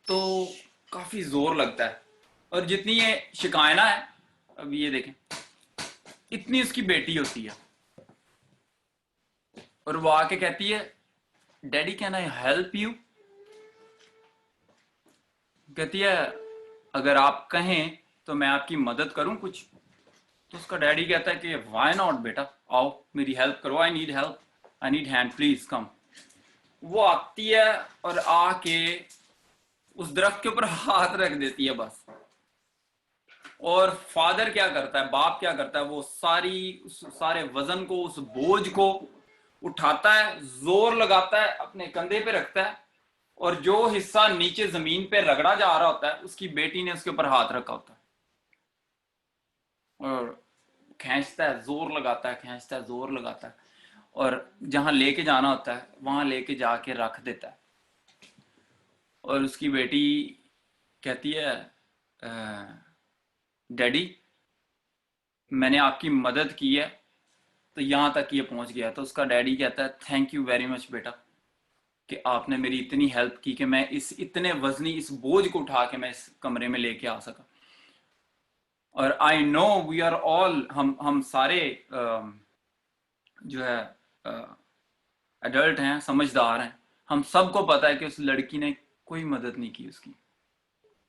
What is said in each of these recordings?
तो काफी जोर लगता है। और जितनी ये शिकायना है, अब ये देखें, इतनी उसकी बेटी होती है। और वो आके कहती है, daddy can I help you. कहती है, अगर आप कहें तो मैं आपकी मदद करूं कुछ। तो उसका डैडी कहता है कि वाई नॉट बेटा, आओ मेरी हेल्प करो, I need help, I need hand, please come. वो आती है और आके उस दरख्त के ऊपर हाथ रख देती है बस। और फादर क्या करता है, बाप क्या करता है, वो उस सारे वजन को, उस बोझ को उठाता है, जोर लगाता है, अपने कंधे पे रखता है। और जो हिस्सा नीचे जमीन पे रगड़ा जा रहा होता है, उसकी बेटी ने उसके ऊपर हाथ रखा होता है। और खींचता है, जोर लगाता है, खींचता है, जोर लगाता है। और जहां लेके जाना होता है वहां लेके जाके रख देता है। और उसकी बेटी कहती है, डैडी मैंने आपकी मदद की है तो यहां तक ये पहुंच गया। तो उसका डैडी कहता है, थैंक यू वेरी मच बेटा, कि आपने मेरी इतनी हेल्प की कि मैं इस इतने वजनी इस बोझ को उठा के मैं इस कमरे में लेके आ सका। और I no we are all, हम सारे जो है एडल्ट हैं, समझदार हैं। हम सबको पता है कि उस लड़की ने कोई मदद नहीं की उसकी,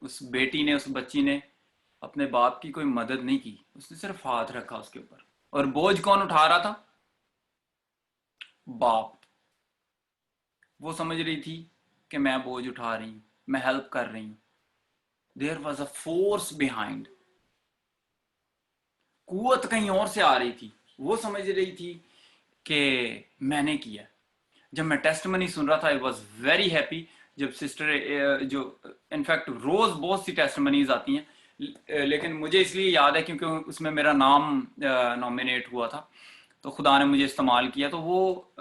उस बेटी ने, उस बच्ची ने अपने बाप की कोई मदद नहीं की। उसने सिर्फ हाथ रखा उसके ऊपर। और बोझ कौन उठा रहा था? बाप। वो समझ रही थी कि मैं बोझ उठा रही हूं, मैं हेल्प कर रही हूं। There was a force behind. कुवत कहीं और से आ रही थी। वो समझ रही थी कि मैंने किया। जब मैं टेस्ट मनी सुन रहा था, आई वॉज वेरी हैप्पी। जब सिस्टर जो इनफैक्ट रोज बहुत सी टेस्ट मनीज आती हैं, लेकिन मुझे इसलिए याद है क्योंकि उसमें मेरा नाम नॉमिनेट हुआ था, तो खुदा ने मुझे इस्तेमाल किया। तो वो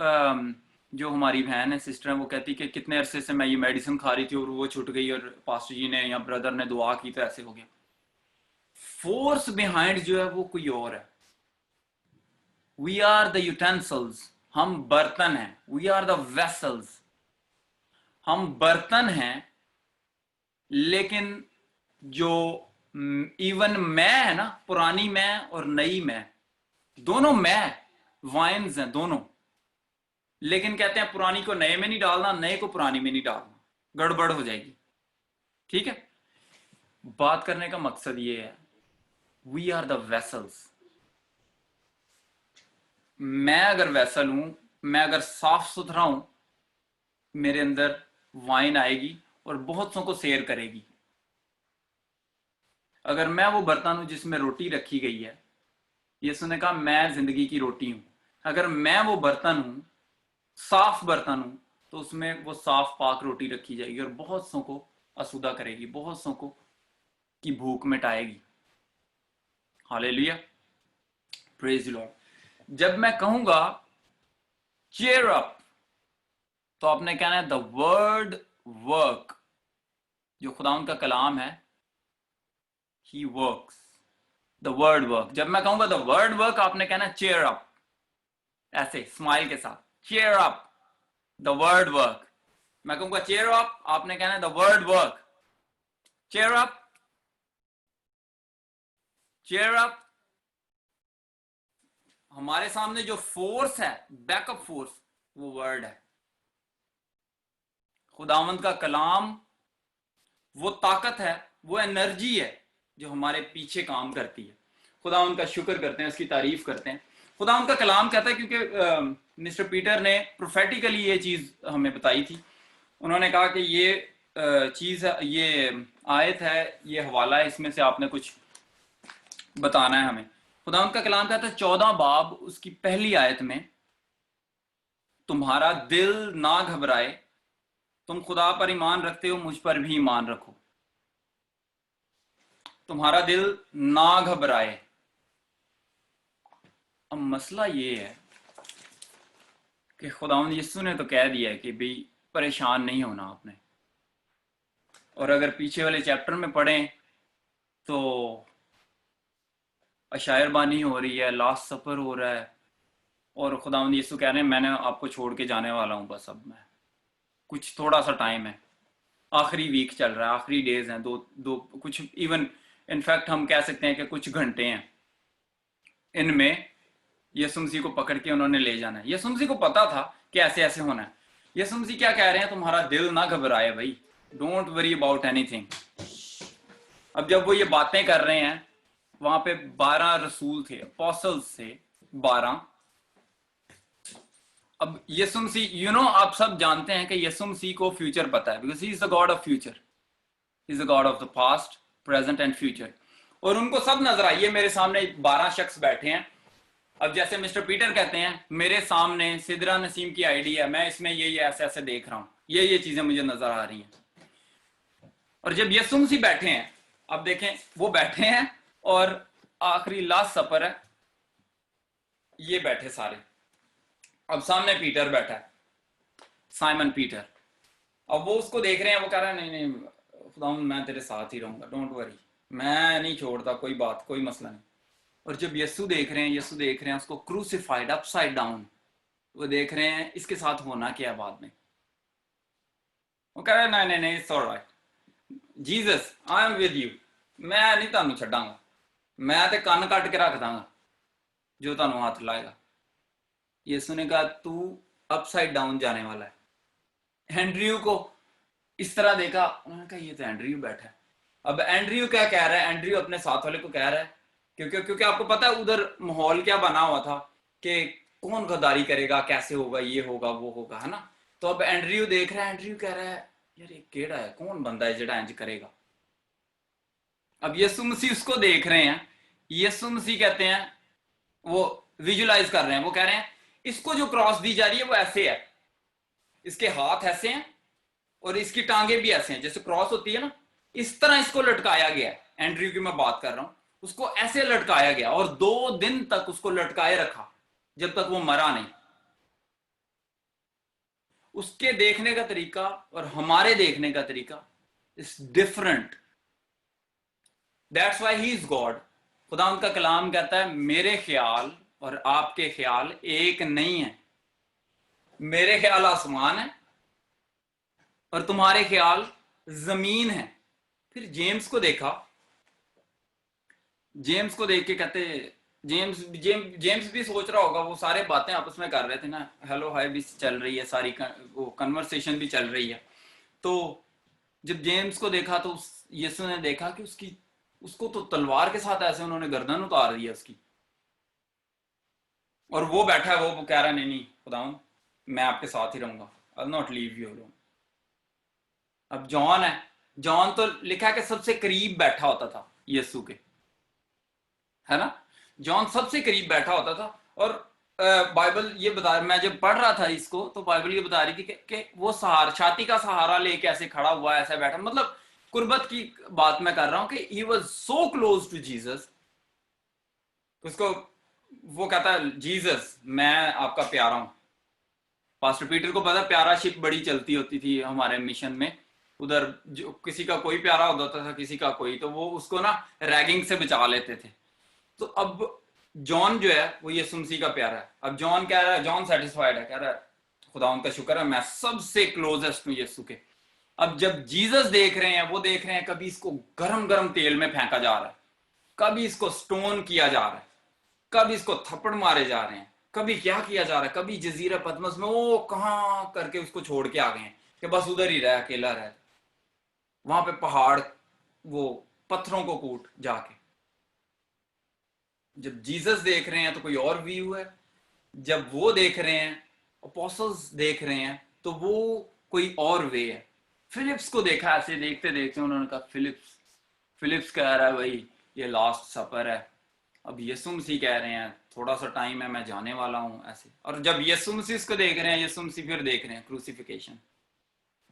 जो हमारी बहन है, सिस्टर है, वो कहती कि कितने अरसे से मैं ये मेडिसिन खा रही थी और वो छूट गई, और पास्टर जी ने या ब्रदर ने दुआ की तो ऐसे हो गया। फोर्स बिहाइंड जो है वो कोई और है। वी आर द यूटेंसिल्स, हम बर्तन हैं। वी आर द वेसल्स, हम बर्तन हैं। लेकिन जो इवन मैं है ना, पुरानी मैं और नई मैं, दोनों मैं वाइन्स हैं दोनों। लेकिन कहते हैं पुरानी को नए में नहीं डालना, नए को पुरानी में नहीं डालना, गड़बड़ हो जाएगी। ठीक है, बात करने का मकसद ये है, वी आर द वेसल्स। मैं अगर वेसल हूं, मैं अगर साफ सुथरा हूं, मेरे अंदर वाइन आएगी और बहुत सौ को शेयर करेगी। अगर मैं वो बर्तन हूं जिसमें रोटी रखी गई है, यीशु ने कहा मैं जिंदगी की रोटी हूं। अगर मैं वो बर्तन हूं, साफ बर्तन हूं, तो उसमें वो साफ पाक रोटी रखी जाएगी और बहुत सौ को असुदा करेगी, बहुत सौ को की भूख मिटाएगी। Hallelujah, praise the Lord. जब मैं कहूंगा चीयर अप, तो आपने कहना है द वर्ड वर्क। जो खुदा का कलाम है, he works, the word work. जब मैं कहूंगा द वर्ड वर्क, आपने कहना चीयर अप, ऐसे स्माइल के साथ, cheer up, the word work. मैं कहूंगा चीयर अप, आपने कहना the word work. Cheer up, cheer up. हमारे सामने जो फोर्स है, बैकअप फोर्स, वो वर्ड है। खुदावंद का कलाम वो ताकत है, वो एनर्जी है जो हमारे पीछे काम करती है। खुदा उनका शुक्र करते हैं, उसकी तारीफ करते हैं। खुदा उनका कलाम कहता है, क्योंकि मिस्टर पीटर ने प्रोफेटिकली ये चीज हमें बताई थी। उन्होंने कहा कि ये चीज, ये आयत है, ये हवाला है, इसमें से आपने कुछ बताना है हमें। खुदा उनका कलाम कहता है 14 बाब उसकी पहली आयत में, तुम्हारा दिल ना घबराए, तुम खुदा पर ईमान रखते हो, मुझ पर भी ईमान रखो। तुम्हारा दिल ना घबराए। अब मसला ये है कि खुदावंद यीशु ने तो कह दिया है कि भाई परेशान नहीं होना आपने। और अगर पीछे वाले चैप्टर में पढ़ें तो अशायरबानी हो रही है, लास्ट सफर हो रहा है, और खुदावंद यीशु कह रहे हैं मैंने आपको छोड़ के जाने वाला हूं, बस अब मैं कुछ थोड़ा सा टाइम है। आखिरी वीक चल रहा है, आखिरी डेज हैं, दो दो कुछ इवन इनफैक्ट हम कह सकते हैं कि कुछ घंटे हैं, इनमें यीशु मसीह को पकड़ के उन्होंने ले जाना है। यीशु मसीह को पता था कि ऐसे ऐसे होना है। यीशु मसीह क्या कह रहे हैं, तुम्हारा दिल ना घबराए भाई, डोंट वरी अबाउट एनीथिंग। अब जब वो ये बातें कर रहे हैं, वहां पे 12 रसूल थे, अपोस्टल्स थे 12। अब यीशु मसीह आप सब जानते हैं कि यीशु मसीह को फ्यूचर पता है, because he is the God of future, he is the God of the past, present and future. और उनको सब नजर आई। ये मेरे सामने 12 शख्स बैठे हैं। अब जैसे मिस्टर पीटर कहते हैं, मेरे सामने सिदरा नसीम की आईडी है, मैं इसमें ये ऐसे ऐसे देख रहा हूं, ये चीजें मुझे नजर आ रही हैं। और जब यीशु मसीह बैठे हैं, अब देखें वो बैठे हैं और आखिरी लास्ट सफर है, ये बैठे सारे। अब सामने पीटर बैठा है, साइमन पीटर। अब वो उसको देख रहे हैं, वो कह रहा है नहीं नहीं खुदा मैं तेरे साथ ही रहूंगा, डोंट वरी, मैं नहीं छोड़ता, कोई बात कोई मसला नहीं। और जब यीशु देख रहे हैं उसको क्रूसिफाइड अपसाइड डाउन, वो देख रहे हैं इसके साथ होना क्या बाद में। वो कह रहे हैं नहीं नहीं नहीं it's alright, Jesus I am with you, मैं नहीं तानू छड्डांगा, मैं ते कान कट के रख दांगा जो तानू हाथ लाएगा। यीशु ने कहा तू अपसाइड डाउन जाने वाला है। एंड्रयू को इस तरह देखा, उन्होंने कहा ये तो एंड्रयू बैठा है। अब एंड्रयू क्या कह रहा है, एंड्रयू अपने साथ वाले को कह रहा है, क्योंकि आपको पता है उधर माहौल क्या बना हुआ था कि कौन गद्दारी करेगा, कैसे होगा, ये होगा वो होगा, है ना। तो अब एंड्रयू देख रहा है, एंड्रयू कह रहा है यार ये केड़ा है, कौन बंदा है जेड़ा इंज करेगा। अब यीशु मसीह उसको देख रहे हैं, यीशु मसीह कहते हैं, वो विजुलाइज कर रहे हैं, वो कह रहे हैं इसको जो क्रॉस दी जा रही है वो ऐसे है, इसके हाथ ऐसे हैं और इसकी टांगे भी ऐसे हैं, जैसे क्रॉस होती है ना, इस तरह इसको लटकाया गया है। एंड्रयू की मैं बात कर रहा हूं, उसको ऐसे लटकाया गया और 2 दिन तक उसको लटकाए रखा, जब तक वो मरा नहीं। उसके देखने का तरीका और हमारे देखने का तरीका is different. That's why he is God. खुदा उनका कलाम कहता है मेरे ख्याल और आपके ख्याल एक नहीं है, मेरे ख्याल आसमान है और तुम्हारे ख्याल जमीन है। फिर जेम्स को देखा, जेम्स को देख के कहते, जेम्स भी सोच रहा होगा, वो सारे बातें आपस में कर रहे थे ना, हेलो हाय भी चल रही है, सारी वो कन्वर्सेशन भी चल रही है। तो जब जेम्स को देखा तो यीशु ने देखा कि उसको तो तलवार के साथ ऐसे उन्होंने गर्दन उतार दी है उसकी, और वो बैठा है, वो कह रहा है नहीं नहीं खुदाऊं मैं आपके साथ ही रहूंगा, आई will not leave you alone. अब जॉन है, जॉन तो लिखा कि सबसे करीब बैठा होता था यीशु के, है ना। जॉन सबसे करीब बैठा होता था। और बाइबल ये बता, मैं जब पढ़ रहा था इसको तो बाइबल ये बता रही थी कि वो सहारा, छाती का सहारा लेके ऐसे खड़ा हुआ, ऐसे बैठा, मतलब कुर्बत की बात मैं कर रहा हूं कि he was so close to Jesus. उसको वो कहता है जीसस मैं आपका प्यारा हूं। पास्टर पीटर को पता, प्यारा शिप बड़ी चलती होती थी हमारे मिशन में, उधर जो किसी का कोई प्यारा होता था, किसी का कोई, तो वो उसको ना रैगिंग से बचा लेते थे। तो अब जॉन जो है वो यीशु मसीह का प्यारा है। अब जॉन कह रहा है, जॉन सेटिस्फाइड है, कह रहा है खुदा उनका शुक्र है मैं सबसे क्लोजेस्ट हूं यीशु के। अब जब जीसस देख रहे हैं, वो देख रहे हैं कभी इसको गरम गरम तेल में फेंका जा रहा है, कभी इसको स्टोन किया जा रहा है, कभी इसको थप्पड़ मारे जा रहे हैं, कभी क्या किया जा रहा है, कभी जजीरा पद्मस में वो कहां करके उसको छोड़ के आ गए हैं कि बस उधर ही रह, अकेला रह, वहां पे पहाड़ वो पत्थरों को कूट जाके। जब जीसस देख रहे हैं तो कोई और व्यू है, जब वो देख रहे हैं, अपोस्टल्स देख रहे हैं, तो वो कोई और वे है। फिलिप्स को देखा, ऐसे देखते देखते उन्होंने कहा फिलिप्स कह रहा है भाई ये लास्ट सफर है। अब यीशु मसीह कह रहे हैं थोड़ा सा टाइम है मैं जाने वाला हूं, ऐसे। और जब यीशु मसीह इसको देख रहे हैं, यीशु मसीह फिर देख रहे हैं क्रूसिफिकेशन,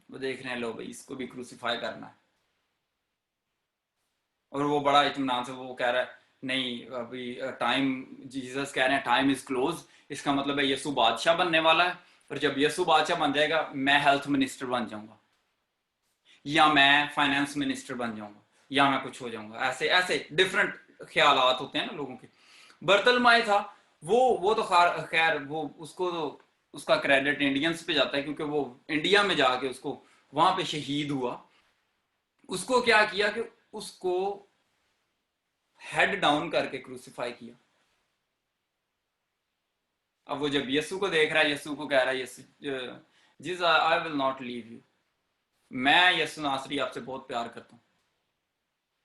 वो देख रहे हैं लो भाई इसको भी क्रूसिफाई करना है। और वो बड़ा इत्मीनान से वो कह रहा है नहीं अभी टाइम, जीसस कह रहे हैं टाइम इज क्लोज, इसका मतलब है यीशु बादशाह बनने वाला है, और जब यीशु बादशाह बन जाएगा मैं हेल्थ मिनिस्टर बन जाऊंगा, या मैं फाइनेंस मिनिस्टर बन जाऊंगा, या मैं कुछ हो जाऊंगा। ऐसे ऐसे डिफरेंट ख्यालात होते हैं ना लोगों के। बर्तलमाई था, वो तो खैर वो उसको तो उसका क्रेडिट इंडियंस पे जाता है, क्योंकि वो इंडिया में जाके उसको वहां पे शहीद हुआ। उसको क्या किया कि उसको हेड डाउन करके क्रूसिफाई किया। अब वो जब यीशु को देख रहा है, यीशु को कह रहा है, Yeshu Jesus I will not leave you, मैं यीशु नासरी आपसे बहुत प्यार करता हूँ।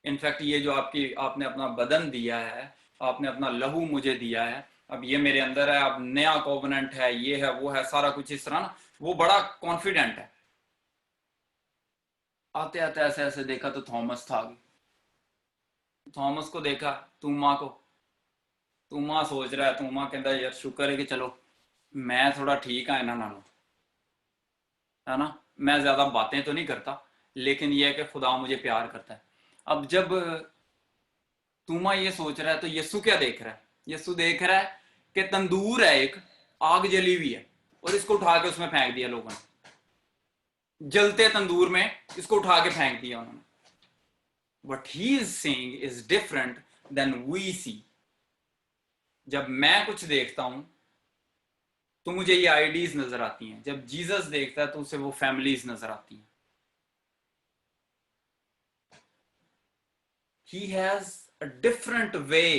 इनफैक्ट ये जो आपने अपना बदन दिया है, आपने अपना लहू मुझे दिया है, अब ये मेरे अंदर है, अब नया कोवेनेंट है, ये है वो है, सारा कुछ इस तरह ना, वो बड़ा कॉन्फिडेंट है। आते आते ऐसे ऐसे देखा तो थॉमस था आगे। थॉमस को देखा, तूमा को, तूमा सोच रहा है, तूमा कहता यार शुक्र है कि चलो मैं थोड़ा ठीक हाँ इन्हां नालों, है ना, मैं ज्यादा बातें तो नहीं करता, लेकिन यह है कि खुदा मुझे प्यार करता है। अब जब तूमा ये सोच रहा है तो यीशु क्या देख रहा है? यीशु देख रहा है कि तंदूर है, एक आग जली हुई है, और इसको उठा के उसमें फेंक दिया लोगों ने, जलते तंदूर में इसको उठा के फेंक दिया उन्होंने। What he is saying is different than we see. जब मैं कुछ देखता हूं तो मुझे ये आईडीज नजर आती हैं, जब जीसस देखता है तो उसे वो फैमिलीज नजर आती हैं। He has a different way.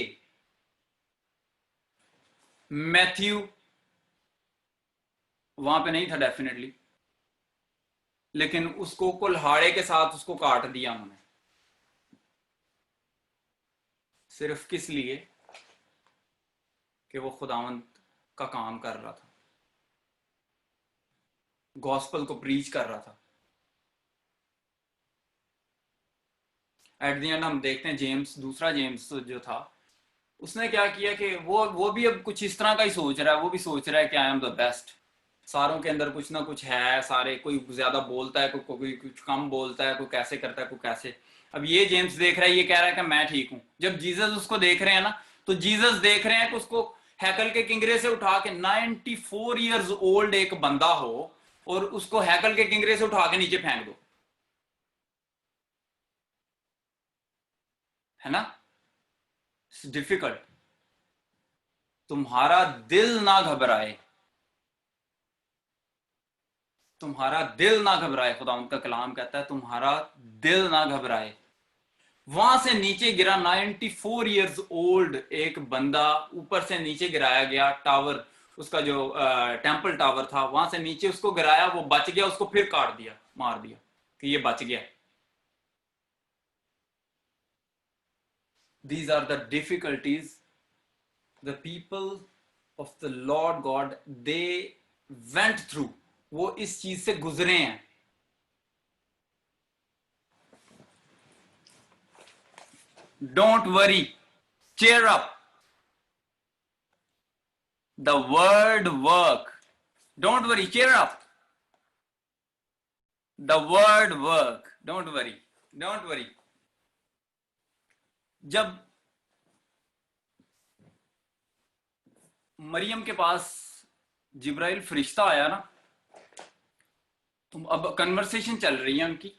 Matthew वहां पे नहीं था डेफिनेटली, लेकिन उसको कुल्हाड़े के साथ उसको काट दिया उन्होंने, सिर्फ किस लिए कि वो खुदावंत का काम कर रहा था, गॉस्पल को प्रीच कर रहा था। एट द एंड हम देखते हैं जेम्स, दूसरा जेम्स जो था, उसने क्या किया कि वो भी अब कुछ इस तरह का ही सोच रहा है, वो भी सोच रहा है कि आई एम द बेस्ट, सारों के अंदर कुछ ना कुछ है, सारे कोई ज्यादा बोलता है, कोई कुछ कम बोलता है, कोई कैसे करता है, कोई कैसे। अब ये जेम्स देख रहा है, ये कह रहा है कि मैं ठीक हूं। जब जीसस उसको देख रहे हैं ना, तो जीसस देख रहे हैं कि उसको हैकल के किंगरे से उठा के, 94 ईयर्स ओल्ड एक बंदा हो और उसको हैकल के किंगरे से उठा के नीचे फेंक दो, है ना, डिफिकल्ट। तुम्हारा दिल ना घबराए, तुम्हारा दिल ना घबराए, खुदा उनका कलाम कहता है तुम्हारा दिल ना घबराए। वहां से नीचे गिरा, 94 ईयर्स ओल्ड एक बंदा ऊपर से नीचे गिराया गया, टावर उसका जो टेंपल टावर था, वहां से नीचे उसको गिराया, वो बच गया, उसको फिर काट दिया, मार दिया कि ये बच गया। These are the difficulties the people of the Lord God they went through, वो इस चीज से गुजरे हैं। Don't worry, cheer up, the word work, don't worry, cheer up, the word work, don't worry, don't worry। जब मरियम के पास जिब्राइल फरिश्ता आया ना, तो अब कन्वर्सेशन चल रही है उनकी,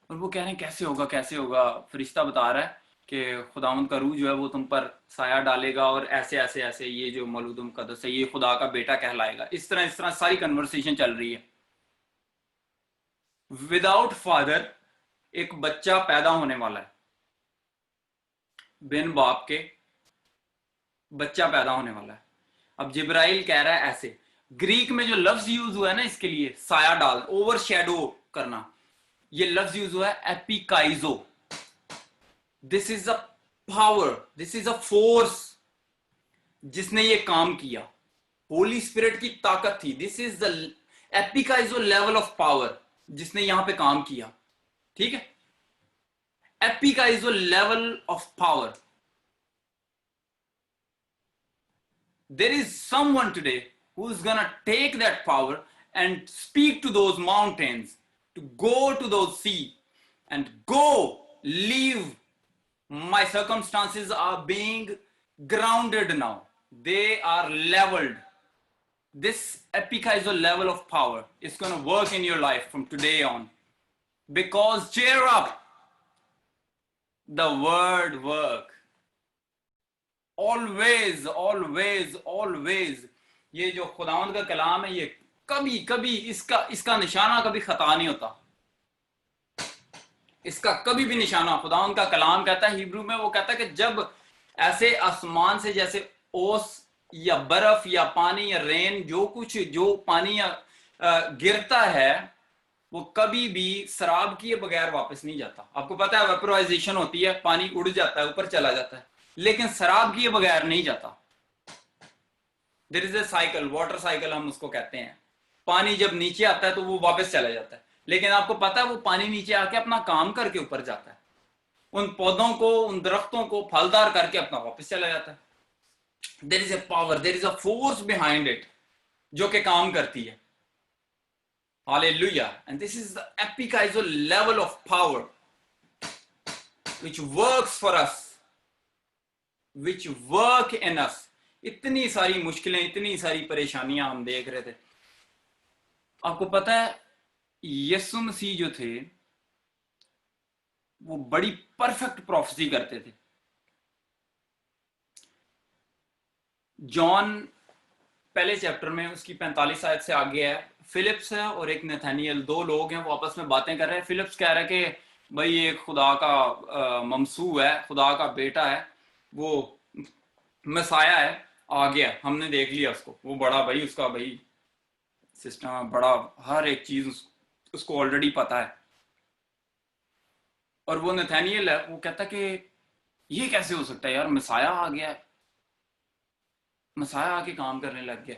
और वो कह रहे हैं कैसे होगा कैसे होगा। फरिश्ता बता रहा है कि खुदावंद का रूह जो है वो तुम पर साया डालेगा, और ऐसे ऐसे ऐसे, ये जो मौलूद मुकद्दस है ये खुदा का बेटा कहलाएगा, इस तरह सारी कन्वर्सेशन चल रही है। विदाउट फादर एक बच्चा पैदा होने वाला है, बिन बाप के बच्चा पैदा होने वाला है। अब जिब्राइल कह रहा है ऐसे, ग्रीक में जो लफ्ज यूज हुआ है ना इसके लिए, साया डाल, ओवर शेडो करना, ये लफ्ज यूज हुआ है एपिकाइजो। This is a power, this is a force जिसने ये काम किया, होली स्पिरिट की ताकत थी। दिस इज द एपिकाइजो लेवल ऑफ पावर जिसने यहां पे काम किया, ठीक है, एपिकाइजो level of power. There is someone today who's gonna take that power and speak to those mountains, to go to those sea, and go leave. My circumstances are being grounded now, they are leveled. This epicizal level of power is going to work in your life from today on, because cheer up, the word work, always always always। ये जो खुदावंद का कलाम है, ये कभी कभी इसका निशाना कभी खता नहीं होता, इसका कभी भी निशाना, खुदा उनका कलाम कहता है हिब्रू में, वो कहता है कि जब ऐसे आसमान से जैसे ओस या बर्फ या पानी या रेन, जो कुछ जो पानी या गिरता है, वो कभी भी शराब किए बगैर वापस नहीं जाता। आपको पता है वेपराइजेशन होती है, पानी उड़ जाता है, ऊपर चला जाता है, लेकिन शराब किए बगैर नहीं जाता। There is a cycle, water cycle हम उसको कहते हैं। पानी जब नीचे आता है तो वो वापस चला जाता है, लेकिन आपको पता है वो पानी नीचे आके अपना काम करके ऊपर जाता है, उन पौधों को, उन दरख्तों को फलदार करके अपना वापस चला जाता है। There is a power, there is a force behind it जो कि काम करती है। Hallelujah. And this is the epikaizo level of power which works for us, which work in us. इतनी सारी मुश्किलें, इतनी सारी परेशानियां हम देख रहे थे। आपको पता है यीशु मसीह जो थे वो बड़ी परफेक्ट प्रोफेसी करते थे। जॉन पहले चैप्टर में उसकी 45 आयत से आगे है, फिलिप्स है और एक नथानियल, दो लोग हैं, वो आपस में बातें कर रहे हैं। फिलिप्स कह रहा है कि भाई ये खुदा का ममसू है, खुदा का बेटा है, वो मसाया है, आ गया, हमने देख लिया उसको, वो बड़ा भाई, उसका भाई सिस्टम है बड़ा, हर एक चीज उसको ऑलरेडी पता है। और वो नथानियल है, वो कहता कि ये कैसे हो सकता है यार, मसाया आ गया है, मसाया आके काम करने लग गया।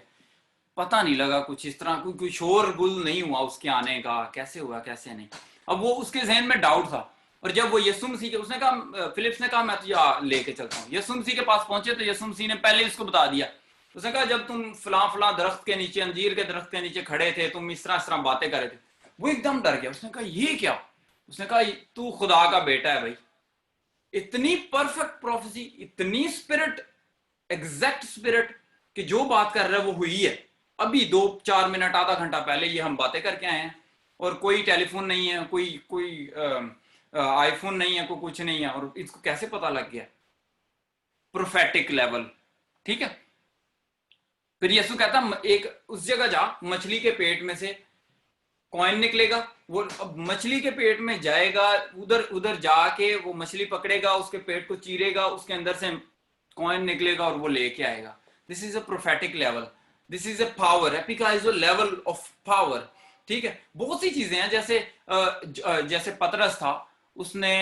पता नहीं लगा कुछ इस तरह, कोई शोर गुल नहीं हुआ उसके आने का, कैसे हुआ कैसे नहीं। अब वो उसके जहन में डाउट था, और जब वो यीशु मसीह के, उसने कहा, फिलिप्स ने कहा मैं तुझे लेके चलता हूँ। यीशु मसीह के पास पहुंचे तो यीशु मसीह ने पहले उसको बता दिया। उसने कहा जब तुम फला फला दरख्त के नीचे, अंजीर के दरख्त के नीचे खड़े थे, तुम इस तरह बातें कर रहे थे। वो एकदम डर गया, उसने कहा ये क्या? उसने कहा तू खुदा का बेटा है भाई। इतनी परफेक्ट प्रोफेसी, इतनी स्पिरिट, एग्जैक्ट स्पिरिट, कि जो बात कर रहा है वो हुई है। अभी 2-4 मिनट, आधा घंटा पहले ये हम बातें करके आए हैं, और कोई टेलीफोन नहीं है, कोई कोई आईफोन नहीं है, कोई कुछ नहीं है, और इसको कैसे पता लग गया? प्रोफेटिक लेवल, ठीक है। फिर यीशु कहता एक उस जगह जा, मछली के पेट में से कॉइन निकलेगा। वो अब मछली के पेट में जाएगा, उधर उधर जाके वो मछली पकड़ेगा, उसके पेट को चीरेगा, उसके अंदर से कॉइन निकलेगा और वो लेके आएगा। This is a prophetic level, this is a power, Epica is a level of power, ठीक है। बहुत सी चीजें हैं, जैसे जैसे पतरस था, उसने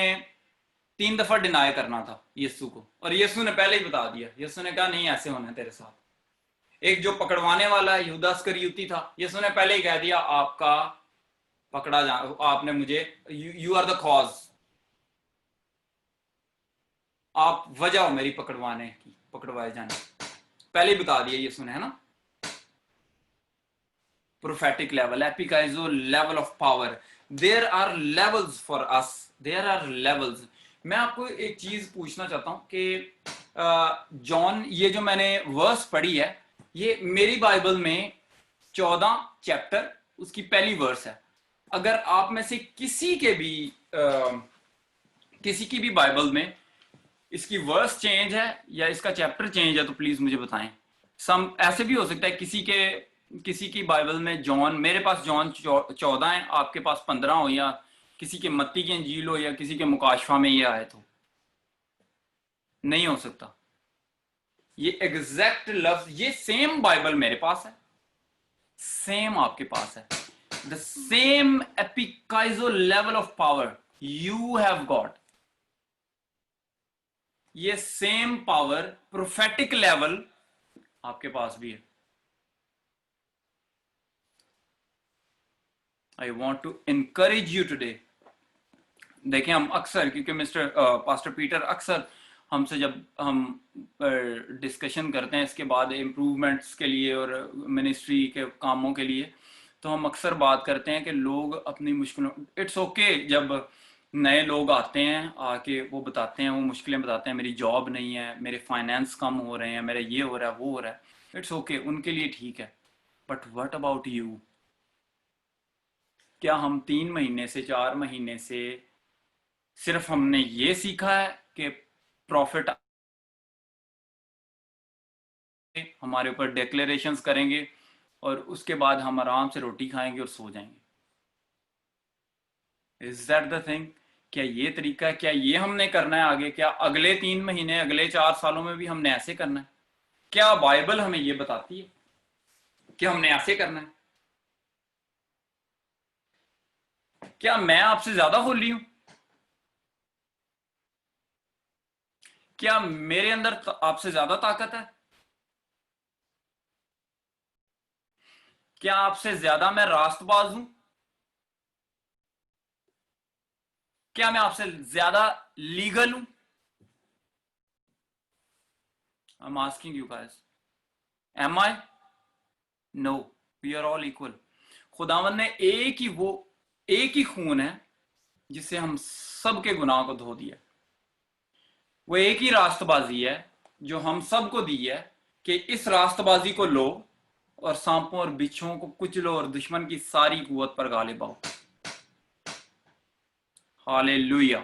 3 दफा डिनाई करना था यीशु को, और यीशु ने पहले ही बता दिया। यीशु ने कहा नहीं ऐसे होना है तेरे साथ। एक जो पकड़वाने वाला यहूदा इस्करियोती था, यीशु ने पहले ही कह दिया आपका पकड़ा जा, आपने मुझे, यू आर द कॉज, आप वजह हो मेरी पकड़वाने की, पकड़वाए जाने, पहले ही बता दिया यीशु ने, है ना। प्रोफेटिक लेवल, एपिकाइजो level of power. There are levels for us, there are levels. मैं आपको एक चीज पूछना चाहता हूं कि जॉन, ये जो मैंने वर्स पढ़ी है, ये मेरी बाइबल में 14 चैप्टर, उसकी पहली वर्स है। अगर आप में से किसी के भी किसी की भी बाइबल में इसकी वर्स चेंज है या इसका चैप्टर चेंज है तो प्लीज मुझे बताएं। सम ऐसे भी हो सकता है किसी की बाइबल में जॉन, मेरे पास जॉन 14 है, आपके पास 15 हो, या किसी के मत्ती की इंजील हो, या किसी के मुकाशफा में ये आयत हो। नहीं हो सकता। ये एग्जैक्ट लफ्ज, ये सेम बाइबल मेरे पास है, सेम आपके पास है। द सेम एपिकाइजो level of power you have got, ये सेम पावर, प्रोफेटिक लेवल आपके पास भी है। I want to encourage you today. देखें, हम अक्सर, क्योंकि मिस्टर पास्टर पीटर अक्सर हमसे जब हम डिस्कशन करते हैं इसके बाद इम्प्रूवमेंट्स के लिए और मिनिस्ट्री के कामों के लिए, तो हम अक्सर बात करते हैं कि लोग अपनी मुश्किलों, इट्स ओके जब नए लोग आते हैं, आके वो बताते हैं, वो मुश्किलें बताते हैं, मेरी जॉब नहीं है, मेरे फाइनेंस कम हो रहे हैं, मेरा ये हो रहा है, वो हो रहा है, इट्स ओके, उनके लिए ठीक है। But what about you? क्या हम 3 महीने से, 4 महीने से सिर्फ हमने ये सीखा है कि प्रॉफिट हमारे ऊपर डिक्लेरेशंस करेंगे और उसके बाद हम आराम से रोटी खाएंगे और सो जाएंगे? Is that the thing? क्या ये तरीका है, क्या ये हमने करना है आगे, क्या अगले 3 महीने, अगले 4 सालों में भी हमने ऐसे करना है? क्या बाइबल हमें ये बताती है कि हमने ऐसे करना है? क्या मैं आपसे ज्यादा होली हूं? क्या मेरे अंदर आपसे ज्यादा ताकत है? क्या आपसे ज्यादा मैं रास्तबाज हूं? क्या मैं आपसे ज्यादा लीगल हूं? I am asking you guys, am I? No, we are all equal. खुदावन ने एक ही खून है जिससे हम सबके गुनाह को धो दिया। वो एक ही रास्तबाजी है जो हम सबको दी है कि इस रास्तबाजी को लो और सांपों और बिच्छुओं को कुचलो और दुश्मन की सारी कुवत पर गालिब आओ। Hallelujah.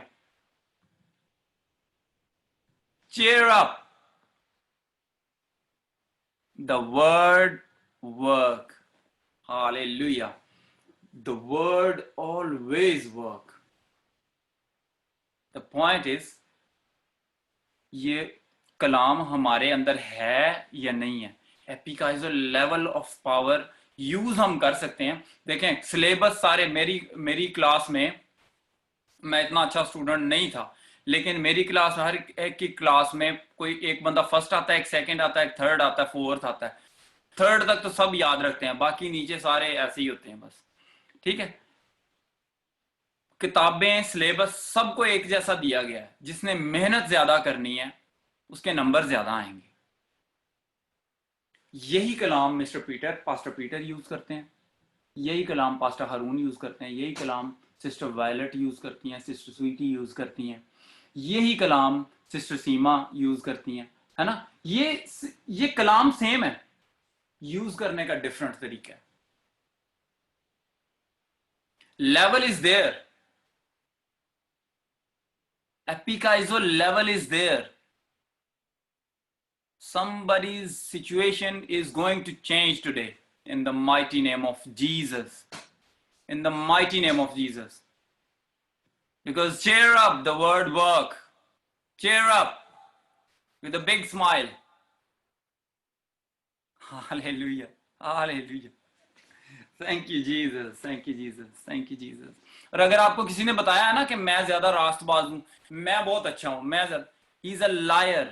Cheer up, the word work. Hallelujah. The word always work. The point is, ये कलाम हमारे अंदर है या नहीं है। एपिकाइजो लेवल ऑफ पावर यूज हम कर सकते हैं। देखें सिलेबस सारे, मेरी क्लास में मैं इतना अच्छा स्टूडेंट नहीं था, लेकिन मेरी क्लास, हर एक की क्लास में कोई एक बंदा फर्स्ट आता है, एक सेकंड आता है, एक थर्ड आता है, फोर्थ आता है। थर्ड तक तो सब याद रखते हैं, बाकी नीचे सारे ऐसे ही होते हैं बस। ठीक है, किताबें, सिलेबस सबको एक जैसा दिया गया है। जिसने मेहनत ज्यादा करनी है उसके नंबर ज्यादा आएंगे। यही कलाम पास्टर पीटर यूज करते हैं, यही कलाम पास्टर हारून यूज करते हैं, यही कलाम सिस्टर वायलट यूज करती हैं, सिस्टर स्वीटी यूज करती हैं, यही कलाम सिस्टर सीमा यूज करती हैं, है ना। ये कलाम सेम है, यूज करने का डिफरेंट तरीका है। लेवल इज देयर, एपिकाइजो level is there. Somebody's situation is going to change today in the mighty name of Jesus. In the mighty name of Jesus. Because cheer up, the word work. Cheer up with a big smile. Hallelujah. Hallelujah. Thank you Jesus. Thank you Jesus. Thank you Jesus. और अगर आपको किसी ने बताया है ना कि मैं ज्यादा रास्तबाज हूं, मैं बहुत अच्छा हूं, मैं ज्यादा, he is a liar.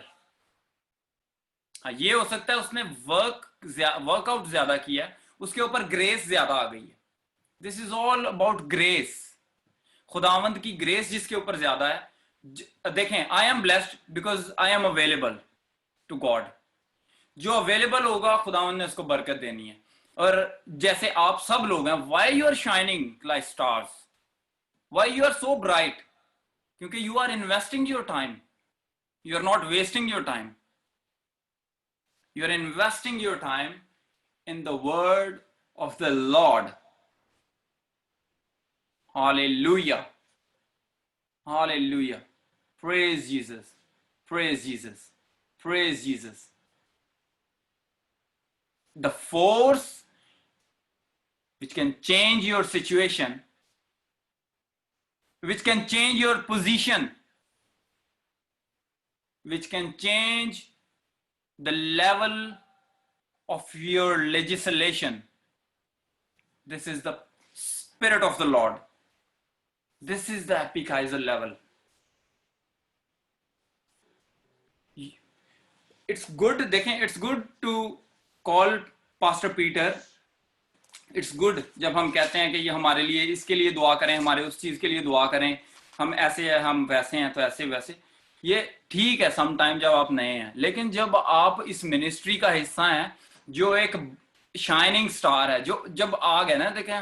ये हो सकता है उसने वर्कआउट ज्यादा किया है, उसके ऊपर ग्रेस ज्यादा आ गई है। This is all about grace. खुदावंद की ग्रेस जिसके ऊपर ज्यादा है। देखें, I am blessed because I am available to God. जो अवेलेबल होगा खुदावंद ने उसको बरकत देनी है। और जैसे आप सब लोग हैं, why you are shining like stars, why you are so bright, क्योंकि you are investing your time, you are not wasting your time. You are investing your time in the word of the Lord. Hallelujah. Hallelujah. Praise Jesus. Praise Jesus. Praise Jesus. The force which can change your situation, which can change your position, which can change the level of your legislation. This is the Spirit of the Lord. This is the epikaizer level. It's good, देखें, it's good to call Pastor Peter. It's good जब हम कहते हैं कि ये हमारे लिए, इसके लिए दुआ करें, हमारे उस चीज के लिए दुआ करें, हम ऐसे हैं, हम वैसे हैं, तो ऐसे वैसे। ये ठीक है समटाइम जब आप नए हैं, लेकिन जब आप इस मिनिस्ट्री का हिस्सा हैं, जो एक शाइनिंग स्टार है, जो जब आग है ना, देखें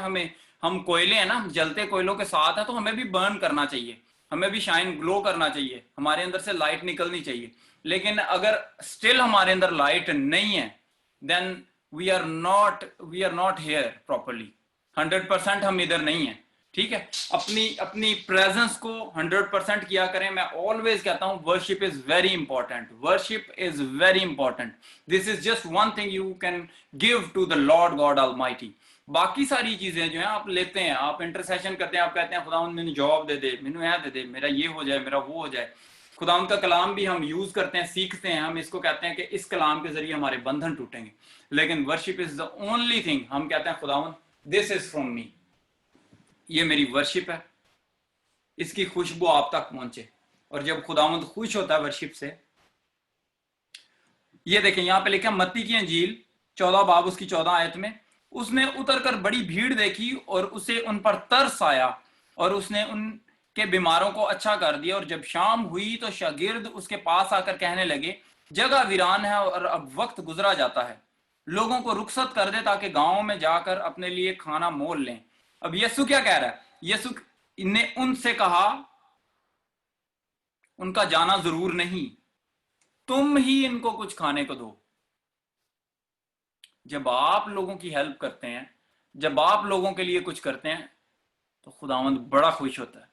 हम कोयले हैं ना, जलते कोयलों के साथ है, तो हमें भी बर्न करना चाहिए, हमें भी शाइन ग्लो करना चाहिए, हमारे अंदर से लाइट निकलनी चाहिए। लेकिन अगर स्टिल हमारे अंदर लाइट नहीं है, then we are not here properly. 100% हम इधर नहीं है। ठीक है, अपनी प्रेजेंस को 100% किया करें। मैं ऑलवेज कहता हूं worship is very important, worship is very important. This is just one thing you can give to the Lord God Almighty. बाकी सारी चीजें जो है आप लेते हैं, आप इंटरसेशन करते हैं, आप कहते हैं खुदावंद मैंने जॉब दे दे, मैंने यह दे दे, मेरा ये हो जाए, मेरा वो हो जाए। खुदावंद का कलाम भी हम यूज करते हैं, सीखते हैं, हम इसको कहते हैं कि इस कलाम के जरिए हमारे बंधन टूटेंगे। लेकिन worship is the only thing, हम कहते हैं खुदावंद दिस इज फ्रॉम मी, ये मेरी वर्शिप है, इसकी खुशबू आप तक पहुंचे। और जब खुदावंद खुश होता है वर्शिप से, ये देखें यहां पे लिखा मत्ती की अंजील 14 बाब उसकी 14 आयत में, उसने उतरकर बड़ी भीड़ देखी और उसे उन पर तरस आया और उसने उनके बीमारों को अच्छा कर दिया। और जब शाम हुई तो शागिर्द उसके पास आकर कहने लगे, जगह वीरान है और अब वक्त गुजरा जाता है, लोगों को रुखसत कर दे ताकि गांव में जाकर अपने लिए खाना मोल लें। अब यीशु क्या कह रहा है? यीशु ने उनसे कहा, उनका जाना जरूर नहीं, तुम ही इनको कुछ खाने को दो। जब आप लोगों की हेल्प करते हैं, जब आप लोगों के लिए कुछ करते हैं, तो खुदावंद बड़ा खुश होता है।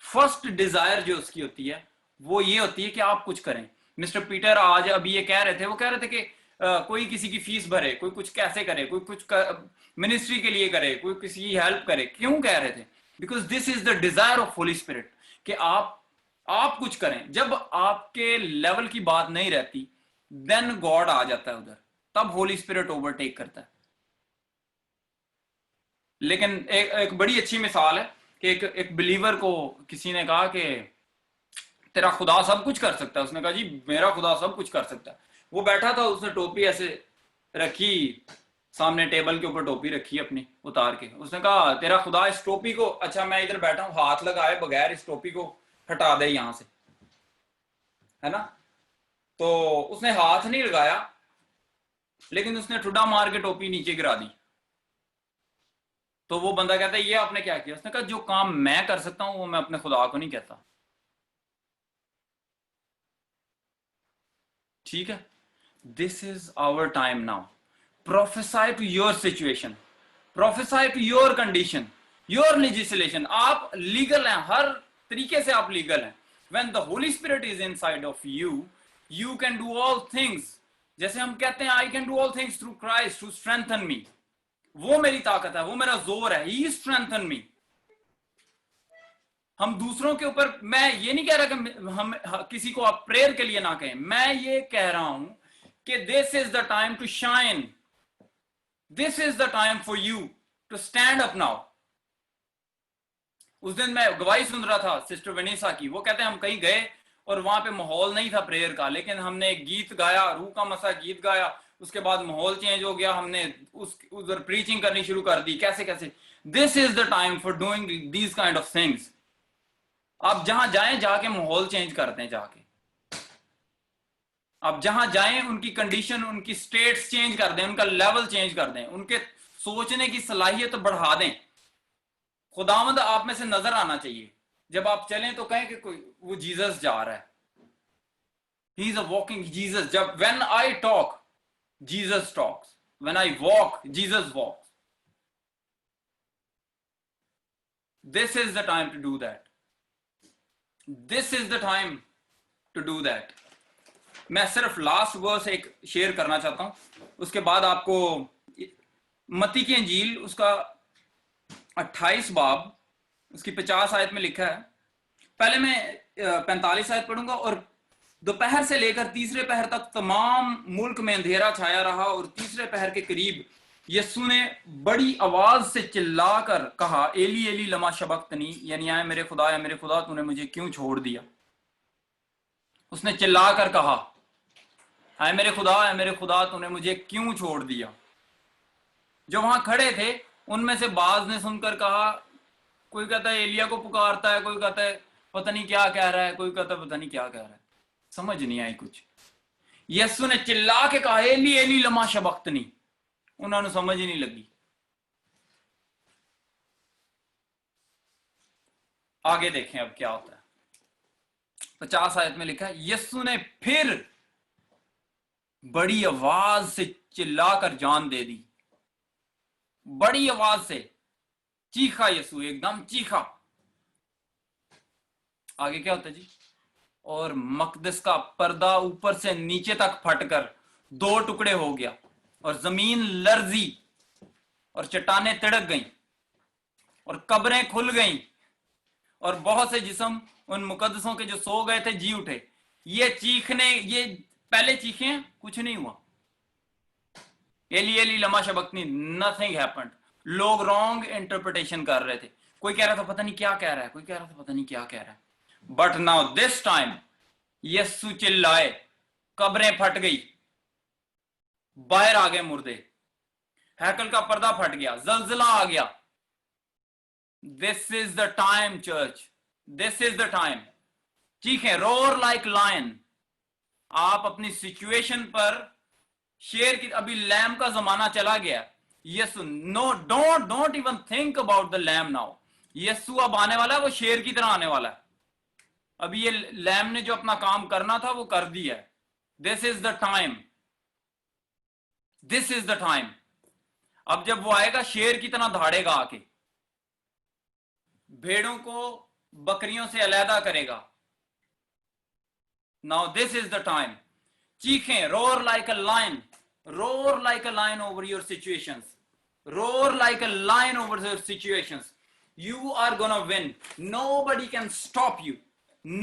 फर्स्ट डिजायर जो उसकी होती है वो ये होती है कि आप कुछ करें। मिस्टर पीटर आज अभी ये कह रहे थे, वो कह रहे थे कि कोई किसी की फीस भरे, कोई कुछ कैसे करे, कोई कुछ मिनिस्ट्री के लिए करे, कोई किसी की हेल्प करे। क्यों कह रहे थे? Because this is the desire of Holi spirit, कि आप कुछ करें। जब आपके लेवल की बात नहीं रहती, देन गॉड आ जाता है उधर, तब होली स्पिरिट ओवरटेक करता है। लेकिन एक बड़ी अच्छी मिसाल है कि एक बिलीवर को किसी ने कहा कि तेरा खुदा सब कुछ कर सकता है। उसने कहा जी मेरा खुदा सब कुछ कर सकता है। वो बैठा था, उसने टोपी ऐसे रखी सामने, टेबल के ऊपर टोपी रखी अपनी उतार के। उसने कहा तेरा खुदा इस टोपी को, अच्छा मैं इधर बैठा हूं, हाथ लगाए बगैर इस टोपी को हटा दे यहां से, है ना? तो उसने हाथ नहीं लगाया, लेकिन उसने ठुड्डा मार के टोपी नीचे गिरा दी। तो वो बंदा कहता है ये आपने क्या किया? उसने कहा जो काम मैं कर सकता हूं वो मैं अपने खुदा को नहीं कहता। ठीक है, this is our time now. Prophesy to your situation, prophesy to your condition, your legislation. आप लीगल हैं, हर तरीके से आप लीगल हैं। When the Holy Spirit is inside of you, you can do all things. जैसे हम कहते हैं I can do all things through Christ who strengthen me, वो मेरी ताकत है, वो मेरा जोर है, ही स्ट्रेंथन मी। हम दूसरों के ऊपर, मैं ये नहीं कह रहा कि हम किसी को आप प्रेयर के लिए ना कहें, मैं ये कह रहा हूं कि this is the time to shine, this is the time for you to stand up now. उस दिन मैं गवाही सुन रहा था सिस्टर वेनिसा की, वो कहते हैं हम कहीं गए और वहां पे माहौल नहीं था प्रेयर का, लेकिन हमने एक गीत गाया, रूह का मसा गीत गाया, उसके बाद माहौल चेंज हो गया, हमने उधर प्रीचिंग करनी शुरू कर दी। कैसे कैसे? This is the time for doing these kind of things. आप जहां जाएं जाके माहौल चेंज कर दें, जाके आप जहां जाएं उनकी कंडीशन, उनकी स्टेट्स चेंज कर दें, उनका लेवल चेंज कर दें, उनके सोचने की सलाहियत बढ़ा दें। खुदावंद आप में से नजर आना चाहिए। जब आप चलें तो कहें कि कोई वो जीसस जा रहा है, he is a walking Jesus. जब when I talk Jesus talks, when I walk Jesus walks. This is the time to do that, this is the time to do that. मैं सिर्फ लास्ट वर्स एक share करना चाहता हूं, उसके बाद आपको मत्ती की अंजील उसका 28 बाब उसकी 50 आयत में लिखा है। पहले मैं 45 आयत पढ़ूंगा। और दोपहर से लेकर तीसरे पहर तक तमाम मुल्क में अंधेरा छाया रहा, और तीसरे पहर के करीब यीशु ने बड़ी आवाज से चिल्लाकर कहा, एली एली लमा शबक्तनी, यानी आए मेरे खुदा तूने मुझे क्यों छोड़ दिया। उसने चिल्लाकर कहा, आए मेरे खुदा तूने मुझे क्यों छोड़ दिया। जो वहां खड़े थे उनमें से बाज ने सुनकर कहा, कोई कहता है एलिया को पुकारता है, कोई कहता है पता नहीं क्या कह रहा है, कोई कहता है पता नहीं क्या कह रहा है। समझ नहीं आई कुछ। यीशु ने चिल्ला के कहा, एली एली लमा शबक्तनी। उन्होंने समझ ही नहीं लगी। आगे देखें अब क्या होता है। 50 आयत में लिखा है, यीशु ने फिर बड़ी आवाज से चिल्लाकर जान दे दी। बड़ी आवाज से चीखा यीशु, एकदम चीखा। आगे क्या होता है जी? और मकदस का पर्दा ऊपर से नीचे तक फटकर 2 टुकड़े हो गया और जमीन लर्जी और चट्टानें तिड़क गईं और कब्रें खुल गईं और बहुत से जिस्म उन मुकद्दसों के जो सो गए थे जी उठे। ये चीखने, ये पहले चीखे, कुछ नहीं हुआ। एली एली लमा शबक्तनी, नथिंग हैपेंड। लोग रॉन्ग इंटरप्रिटेशन कर रहे थे। कोई कह रहा था पता नहीं क्या कह रहा है, कोई कह रहा था पता नहीं क्या कह रहा है। But now this time Yesu चिल्लाए, कब्रें फट गई, बाहर आ गए मुर्दे, हैकल का पर्दा फट गया, जलजिला आ गया। This is the time church, this is the time. चीखें, रोर लाइक लायन। आप अपनी सिचुएशन पर शेर की, अभी लैम का जमाना चला गया। Yeshu, no, don't even think about the lamb now. Yeshu अब आने वाला है, वो शेर की तरह आने वाला है। अभी ये लैम ने जो अपना काम करना था वो कर दिया है। This is the time, this is the time. अब जब वो आएगा शेर की तरह धाड़ेगा आके, भेड़ों को बकरियों से अलहदा करेगा। Now this is the time. चीखें, roar like a lion, roar like a lion over your situations, roar like a lion over your situations. You are gonna win. Nobody can stop you,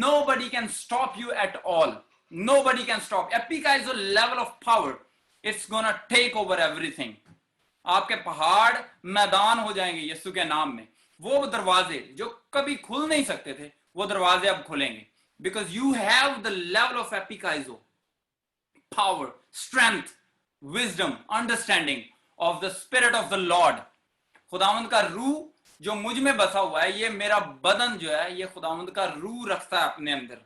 nobody can stop you at all, nobody can stop. Epica is a level of power, it's gonna take over everything. आपके पहाड़ मैदान हो जाएंगे यीशु के नाम में। वो दरवाजे जो कभी खुल नहीं सकते थे, वो दरवाजे अब खुलेंगे, because you have the level of epikaizo, power, strength, wisdom, understanding of the spirit of the Lord. खुदावंद का रूह जो मुझ में बसा हुआ है, ये मेरा बदन जो है, ये खुदावंद का रूह रखता है अपने अंदर,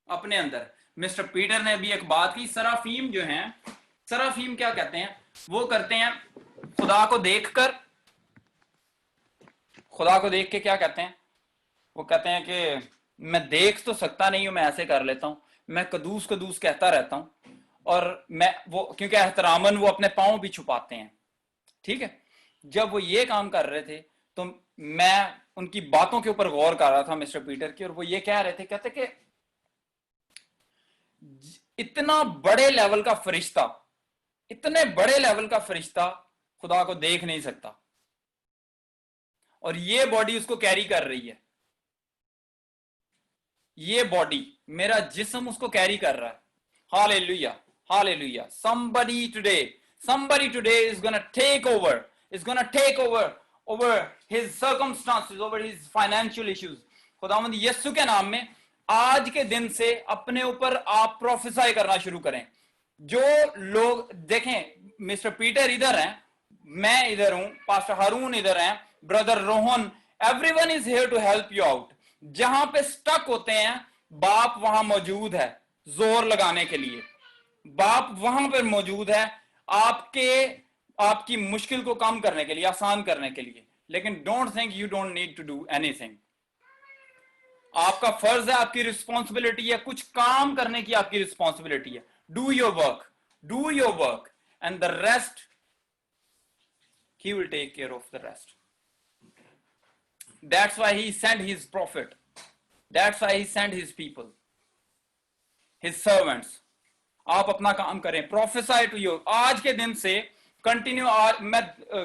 अपने अंदर। मिस्टर पीटर ने भी एक बात की, सराफीम जो हैं, सराफीम क्या कहते हैं? वो करते हैं खुदा को देखकर, खुदा को देख के क्या कहते हैं? वो कहते हैं कि मैं देख तो सकता नहीं हूं, मैं ऐसे कर लेता हूं, मैं कदूस कदूस कहता रहता हूं, और मैं वो, क्योंकि एहतरामन वो अपने पांव भी छुपाते हैं। ठीक है, जब वो ये काम कर रहे थे तो मैं उनकी बातों के ऊपर गौर कर रहा था मिस्टर पीटर की, और वो ये कह रहे थे, कहते कि इतना बड़े लेवल का फरिश्ता, इतने बड़े लेवल का फरिश्ता खुदा को देख नहीं सकता, और ये बॉडी उसको कैरी कर रही है, ये बॉडी, मेरा जिस्म उसको कैरी कर रहा है। Hallelujah, hallelujah. somebody today is going to take over, is going to take over his circumstances, over his financial issues. खुदावंद यीशु के नाम में आज के दिन से अपने ऊपर आप प्रोफेसाई करना शुरू करें। जो लोग देखें, मिस्टर पीटर इधर हैं, मैं इधर हूं, पास्टर हारून इधर हैं, brother Rohan, everyone is here to help you out. जहां पे स्टक होते हैं, बाप वहां मौजूद है जोर लगाने के लिए, बाप वहां पर मौजूद है आपकी मुश्किल को कम करने के लिए, आसान करने के लिए। लेकिन don't think you don't need to do anything. आपका फर्ज है, आपकी रिस्पॉन्सिबिलिटी है, कुछ काम करने की आपकी रिस्पॉन्सिबिलिटी है। Do your work and the rest he will take care of the rest. That's why he sent his prophet, that's why he sent his people, his servants. आप अपना काम करें, प्रोफेसाई टू यू। आज के दिन से कंटिन्यू, मैं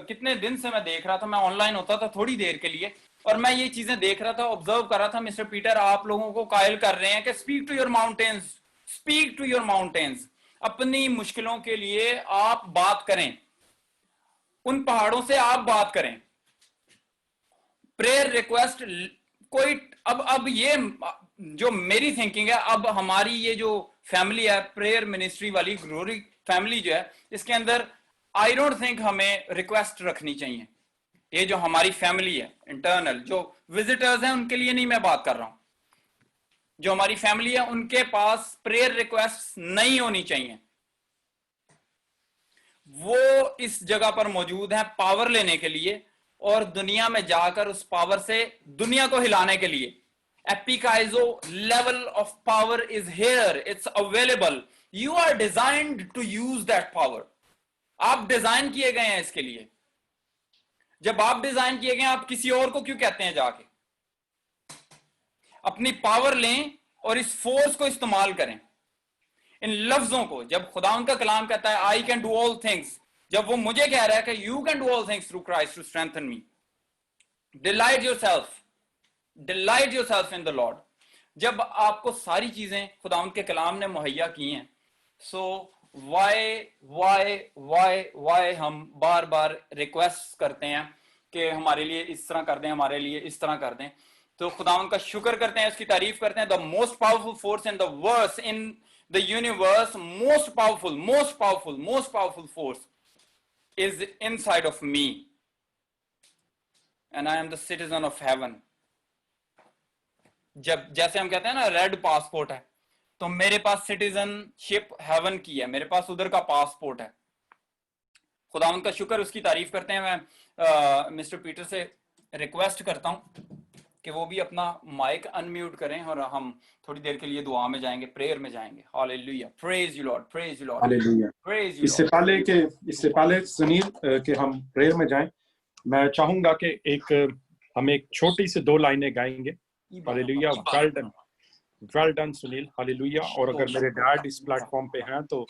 कितने दिन से मैं देख रहा था, मैं ऑनलाइन होता था थोड़ी देर के लिए, और मैं ये चीजें देख रहा था, ऑब्जर्व कर रहा था। मिस्टर पीटर आप लोगों को कायल कर रहे हैं कि speak to your mountains, speak to your mountains. अपनी मुश्किलों के लिए आप बात करें, उन पहाड़ों से आप बात करें। प्रेयर रिक्वेस्ट कोई, अब ये जो मेरी थिंकिंग है, अब हमारी ये जो फैमिली है, प्रेयर मिनिस्ट्री वाली ग्लोरी फैमिली जो है, इसके अंदर आई डोंट थिंक हमें रिक्वेस्ट रखनी चाहिए। ये जो हमारी फैमिली है इंटरनल, जो विजिटर्स हैं उनके लिए नहीं मैं बात कर रहा हूं, जो हमारी फैमिली है उनके पास प्रेयर रिक्वेस्ट नहीं होनी चाहिए। वो इस जगह पर मौजूद है पावर लेने के लिए, और दुनिया में जाकर उस पावर से दुनिया को हिलाने के लिए। एपिकाइजो level of power is here, it's available, you are designed to use that power. आप डिजाइन किए गए हैं इसके लिए। जब आप डिजाइन किए गए, आप किसी और को क्यों कहते हैं जाके? अपनी पावर लें और इस फोर्स को इस्तेमाल करें। इन लफ्जों को, जब खुदा उनका कलाम कहता है I can do all things जब वो मुझे कह रहा है कि you can do all things through Christ to strengthen me, delight yourself in the Lord. जब आपको सारी चीजें खुदावंद के कलाम ने मुहैया की हैं, सो वाई हम बार बार रिक्वेस्ट करते हैं कि हमारे लिए इस तरह कर दें, हमारे लिए इस तरह कर दें। तो खुदावंद का शुक्र करते हैं, उसकी तारीफ करते हैं। The most powerful force in the verse, in the universe, most powerful force is inside of me, and I am the citizen of heaven। जब जैसे हम कहते हैं ना रेड पासपोर्ट है, तो मेरे पास सिटीजनशिप हेवन की है, मेरे पास उधर का पासपोर्ट है। खुदावंद का शुक्र, उसकी तारीफ करते हैं। मैं मिस्टर पीटर से रिक्वेस्ट करता हूं कि वो भी अपना माइक अनम्यूट करें और हम थोड़ी देर के लिए दुआ में जाएंगे, प्रेयर में जाएंगे। Hallelujah, praise you Lord, praise you Lord, hallelujah. Praise you. इससे पहले सुनील कि हम प्रेयर में जाएं, मैं चाहूंगा कि हम एक छोटी सी 2 लाइनें गाएंगे। Hallelujah, well done Sunil, hallelujah. और अगर मेरे डैड इस प्लेटफॉर्म पे हैं तो